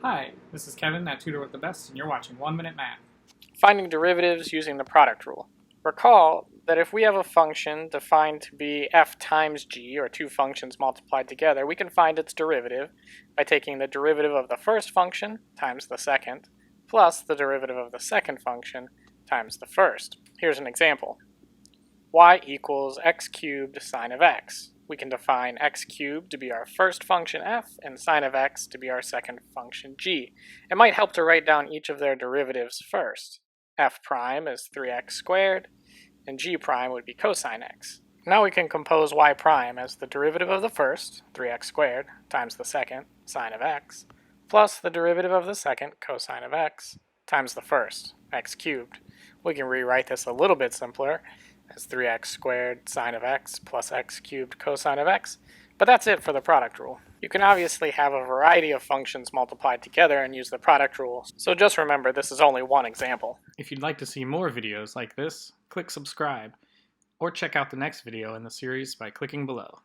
Hi, this is Kevin at Tutor with the Best, and you're watching 1 Minute Math. Finding derivatives using the product rule. Recall that if we have a function defined to be f times g, or two functions multiplied together, we can find its derivative by taking the derivative of the first function times the second, plus the derivative of the second function times the first. Here's an example. Y equals x cubed sine of x. We can define x cubed to be our first function f and sine of x to be our second function g. It might help to write down each of their derivatives first. F prime is 3x squared, and g prime would be cosine x. Now we can compose y prime as the derivative of the first, 3x squared, times the second, sine of x, plus the derivative of the second, cosine of x, times the first, x cubed. We can rewrite this a little bit simpler as 3x squared sine of x plus x cubed cosine of x, but that's it for the product rule. You can obviously have a variety of functions multiplied together and use the product rule, so just remember this is only one example. If you'd like to see more videos like this, click subscribe, or check out the next video in the series by clicking below.